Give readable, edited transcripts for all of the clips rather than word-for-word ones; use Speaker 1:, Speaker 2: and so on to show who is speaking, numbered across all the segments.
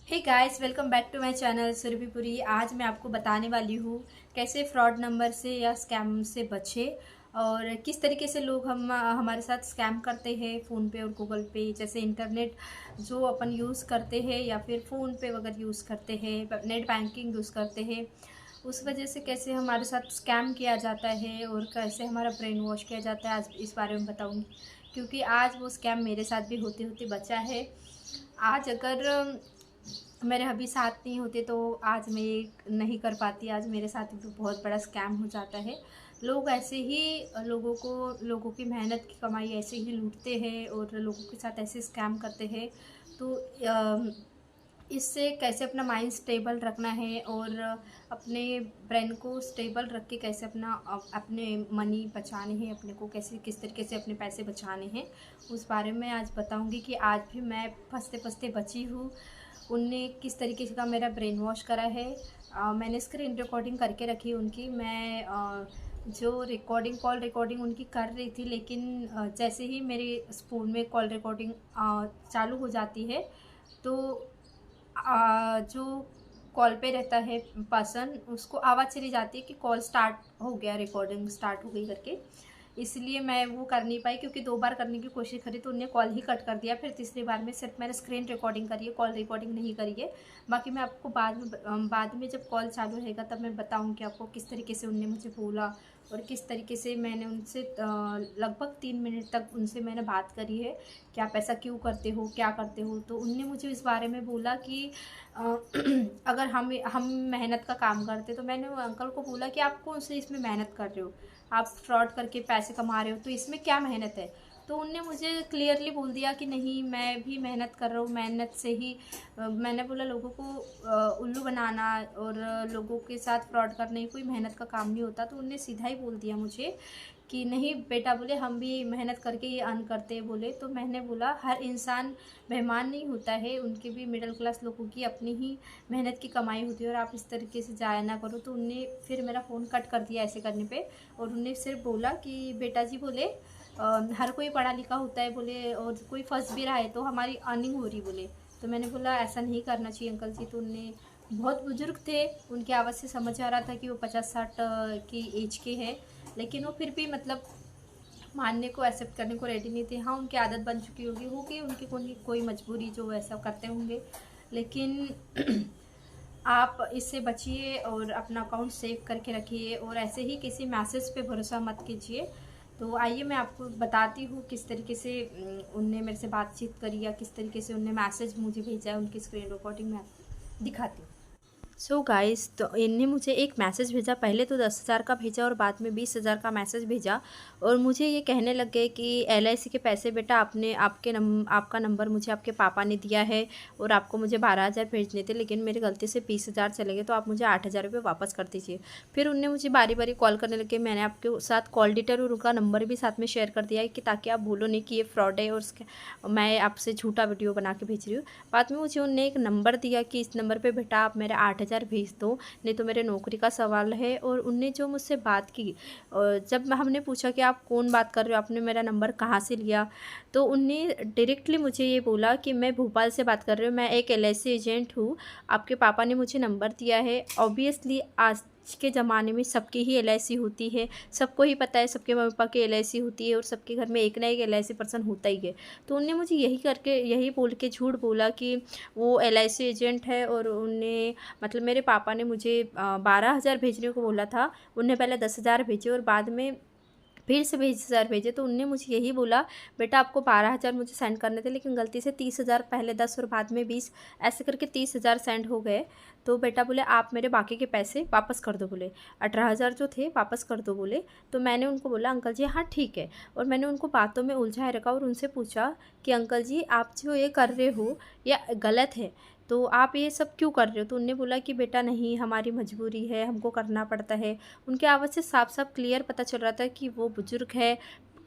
Speaker 1: Hey guys, welcome back to my channel सुरभिपुरी। आज मैं आपको बताने वाली हूँ कैसे फ्रॉड नंबर से या स्कैम से बचे और किस तरीके से लोग हमारे साथ स्कैम करते हैं फ़ोन पे और गूगल पे। जैसे इंटरनेट जो अपन यूज़ करते हैं या फिर फ़ोन पे वगैरह यूज़ करते हैं, नेट बैंकिंग यूज़ करते हैं, उस वजह से कैसे हमारे साथ स्कैम किया जाता है और कैसे हमारा ब्रेन वॉश किया जाता है, आज इस बारे में बताऊँगी। क्योंकि आज वो स्कैम मेरे साथ भी होते होते बचा है। आज अगर मेरे अभी साथ नहीं होते तो आज मैं ये नहीं कर पाती। आज मेरे साथ भी बहुत बड़ा स्कैम हो जाता है। लोग ऐसे ही लोगों की मेहनत की कमाई ऐसे ही लूटते हैं और लोगों के साथ ऐसे स्कैम करते हैं। तो इससे कैसे अपना माइंड स्टेबल रखना है और अपने ब्रेन को स्टेबल रख के कैसे अपने मनी बचाने हैं, अपने को कैसे किस तरीके से अपने पैसे बचाने हैं, उस बारे में आज बताऊंगी कि आज भी मैं फंसते फंसते बची हूँ। उनने किस तरीके का मेरा ब्रेन वॉश करा है। मैंने स्क्रीन रिकॉर्डिंग करके रखी उनकी। मैं जो कॉल रिकॉर्डिंग उनकी कर रही थी, लेकिन जैसे ही मेरे फ़ोन में कॉल रिकॉर्डिंग चालू हो जाती है तो जो कॉल पे रहता है पर्सन, उसको आवाज़ चली जाती है कि कॉल स्टार्ट हो गया, रिकॉर्डिंग स्टार्ट हो गई करके। इसलिए मैं वो कर नहीं पाई, क्योंकि 2 बार करने की कोशिश करी तो उन्होंने कॉल ही कट कर दिया। फिर तीसरी बार में सिर्फ मैंने स्क्रीन रिकॉर्डिंग करी है, कॉल रिकॉर्डिंग नहीं करी है। बाकी मैं आपको बाद में जब कॉल चालू रहेगा तब मैं बताऊँगी आपको किस तरीके से उन्होंने मुझे बोला और किस तरीके से मैंने उनसे लगभग 3 मिनट तक उनसे मैंने बात करी है कि आप ऐसा क्यों करते हो, क्या करते हो। तो उनने मुझे इस बारे में बोला कि अ, अगर हम मेहनत का काम करते, तो मैंने वो अंकल को बोला कि आप कौन से इसमें मेहनत कर रहे हो, आप फ्रॉड करके पैसे कमा रहे हो, तो इसमें क्या मेहनत है। तो उनने मुझे क्लियरली बोल दिया कि नहीं, मैं भी मेहनत कर रहा हूँ, मेहनत से ही मैंने बोला लोगों को उल्लू बनाना और लोगों के साथ फ्रॉड करना ही कोई मेहनत का काम नहीं होता। तो उनने सीधा ही बोल दिया मुझे कि नहीं बेटा, बोले हम भी मेहनत करके ही अर्न करते हैं बोले। तो मैंने बोला हर इंसान मेहमान नहीं होता है, उनके भी मिडिल क्लास लोगों की अपनी ही मेहनत की कमाई होती है और आप इस तरीके से जाया ना करो। तो उनने फिर मेरा फ़ोन कट कर दिया ऐसे करने पे और उनने सिर्फ बोला कि बेटा जी, बोले हर कोई पढ़ा लिखा होता है बोले, और कोई फंस भी रहा है तो हमारी अर्निंग हो रही बोले। तो मैंने बोला ऐसा नहीं करना चाहिए अंकल जी। तो उनने, बहुत बुजुर्ग थे, उनकी आवाज़ से समझ आ रहा था कि वो 50-60 की एज के हैं, लेकिन वो फिर भी मतलब मानने को, एक्सेप्ट करने को रेडी नहीं थे। हाँ, उनकी आदत बन चुकी होगी उनकी कोई मजबूरी जो ऐसा करते होंगे, लेकिन आप इससे बचिए और अपना अकाउंट सेव करके रखिए और ऐसे ही किसी मैसेज पे भरोसा मत कीजिए। तो आइए मैं आपको बताती हूँ किस तरीके से उनने मेरे से बातचीत करी या किस तरीके से उनने मैसेज मुझे भेजा है। उनकी स्क्रीन रिकॉर्डिंग मैं आपको दिखाती हूँ। सो गाइस, तो इनने मुझे एक मैसेज भेजा, पहले तो 10,000 का भेजा और बाद में 20,000 का मैसेज भेजा और मुझे ये कहने लग गए कि LIC के पैसे बेटा आपका नंबर मुझे आपके पापा ने दिया है और आपको मुझे 12,000 भेजने थे, लेकिन मेरी गलती से 20,000 चले गए, तो आप मुझे 8,000 रुपये वापस कर दीजिए। फिर उनने मुझे बारी बारी कॉल करने लगे। मैंने आपके साथ कॉल डिटेल और उनका नंबर भी साथ में शेयर कर दिया है कि ताकि आप बोलो नहीं कि ये फ्रॉड है और मैं आपसे झूठा वीडियो बना के भेज रही हूँ। बाद में मुझे उनने एक नंबर दिया कि इस नंबर पे बेटा आप मेरे 8,000 भेज दो, नहीं तो मेरे नौकरी का सवाल है। और उनने जो मुझसे बात की, जब हमने पूछा कि आप कौन बात कर रहे हो, आपने मेरा नंबर कहाँ से लिया, तो उनने डायरेक्टली मुझे ये बोला कि मैं भोपाल से बात कर रही हूँ, मैं एक LIC एजेंट हूँ, आपके पापा ने मुझे नंबर दिया है। ऑब्वियसली आज के ज़माने में सबकी ही LIC होती है, सबको ही पता है सबके मम्मी पापा की LIC होती है और सबके घर में एक ना एक LIC पर्सन होता ही है। तो उनने मुझे यही बोल के झूठ बोला कि वो LIC एजेंट है और उनने, मतलब मेरे पापा ने मुझे 12,000 भेजने को बोला था। उनने पहले 10,000 भेजे और बाद में फिर से 20,000 भेजे। तो उनने मुझे यही बोला बेटा आपको 12,000 मुझे सेंड करने थे, लेकिन गलती से 30,000, पहले 10 और बाद में 20, ऐसे करके 30,000 सेंड हो गए। तो बेटा बोले आप मेरे बाकी के पैसे वापस कर दो, बोले 18,000 जो थे वापस कर दो बोले। तो मैंने उनको बोला अंकल जी हाँ ठीक है, और मैंने उनको बातों में उलझाए रखा और उनसे पूछा कि अंकल जी आप जो ये कर रहे हो या गलत है, तो आप ये सब क्यों कर रहे हो। तो उनने बोला कि बेटा नहीं, हमारी मजबूरी है, हमको करना पड़ता है। उनकी आवाज़ से साफ साफ क्लियर पता चल रहा था कि वो बुजुर्ग है,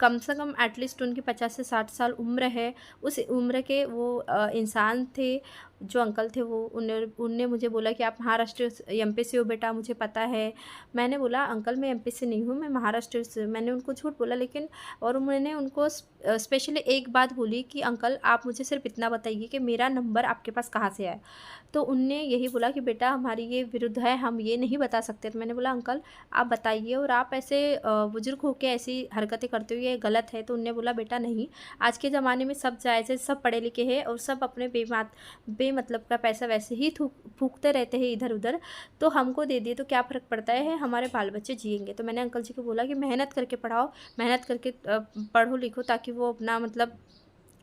Speaker 1: कम से कम एटलीस्ट उनकी 50 से 60 साल उम्र है। उस उम्र के वो इंसान थे। जो अंकल थे वो उनने मुझे बोला कि आप महाराष्ट्र एमपी से हो बेटा, मुझे पता है। मैंने बोला अंकल मैं एमपी से नहीं हूँ, मैं महाराष्ट्र से। मैंने उनको झूठ बोला, लेकिन और मैंने उनको स्पेशली एक बात बोली कि अंकल आप मुझे सिर्फ इतना बताइए कि मेरा नंबर आपके पास कहाँ से आया। तो उनने यही बोला कि बेटा हमारी ये विरुद्ध है, हम ये नहीं बता सकते। तो मैंने बोला अंकल आप बताइए, और आप ऐसे बुजुर्ग होकर ऐसी हरकतें करते हो ये गलत है। तो उनने बोला बेटा नहीं, आज के ज़माने में सब जायज़ है, सब पढ़े लिखे हैं और सब अपने बेमतलब का पैसा वैसे ही फूकते रहते हैं इधर उधर, तो हमको दे दिए तो क्या फ़र्क पड़ता है, हमारे बाल बच्चे जिएंगे। तो मैंने अंकल जी को बोला कि मेहनत करके पढ़ाओ, मेहनत करके पढ़ो लिखो, ताकि वो अपना मतलब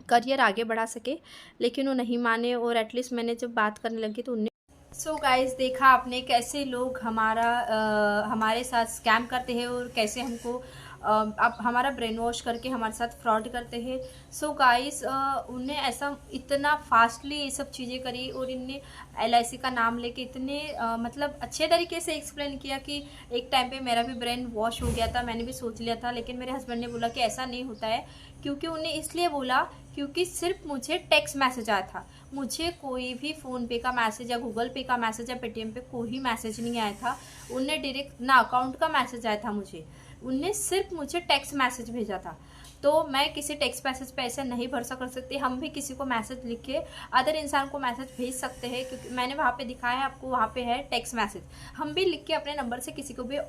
Speaker 1: करियर आगे बढ़ा सके। लेकिन वो नहीं माने, और एटलीस्ट मैंने जब बात करने लगी तो उनने सो गाइस देखा आपने कैसे लोग हमारे साथ स्कैम करते हैं, और कैसे हमको अब हमारा ब्रेन वॉश करके हमारे साथ फ्रॉड करते हैं। सो गाइस उनने ऐसा इतना फास्टली ये सब चीज़ें करी, और इनने LIC का नाम लेके इतने मतलब अच्छे तरीके से एक्सप्लेन किया कि एक टाइम पे मेरा भी ब्रेन वॉश हो गया था, मैंने भी सोच लिया था। लेकिन मेरे हस्बैंड ने बोला कि ऐसा नहीं होता है, क्योंकि उन्हें इसलिए बोला क्योंकि सिर्फ मुझे टेक्स्ट मैसेज आया था, मुझे कोई भी फ़ोन पे का मैसेज या गूगल पे का मैसेज या पेटीएम पे कोई मैसेज नहीं आया था। उन्हें डायरेक्ट ना अकाउंट का मैसेज आया था मुझे, उनने सिर्फ मुझे टेक्स्ट मैसेज भेजा था। तो मैं किसी टेक्स्ट मैसेज पे ऐसे नहीं भरोसा कर सकती। हम भी किसी को मैसेज लिख के अदर इंसान को मैसेज भेज सकते हैं, क्योंकि मैंने वहाँ पे दिखाया है आपको, वहाँ पे है टेक्स्ट मैसेज। हम भी लिख के अपने नंबर से किसी को भी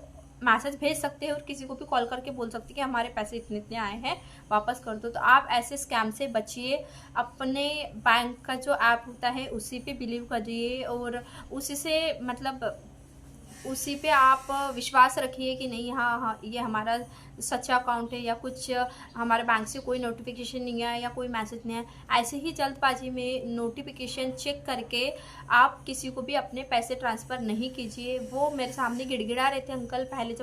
Speaker 1: मैसेज भेज सकते हैं, और किसी को भी कॉल करके बोल सकते हैं कि हमारे पैसे इतने इतने आए हैं, वापस कर दो। तो आप ऐसे स्कैम से बचिए, अपने बैंक का जो ऐप होता है उसी पे बिलीव करिए, और उसी से मतलब उसी पे आप विश्वास रखिए कि नहीं हाँ ये हमारा सच्चा अकाउंट है, या कुछ हमारे बैंक से कोई नोटिफिकेशन नहीं आया या कोई मैसेज नहीं आया। ऐसे ही जल्दबाजी में नोटिफिकेशन चेक करके आप किसी को भी अपने पैसे ट्रांसफ़र नहीं कीजिए। वो मेरे सामने गिड़गिड़ा रहे थे अंकल पहले जब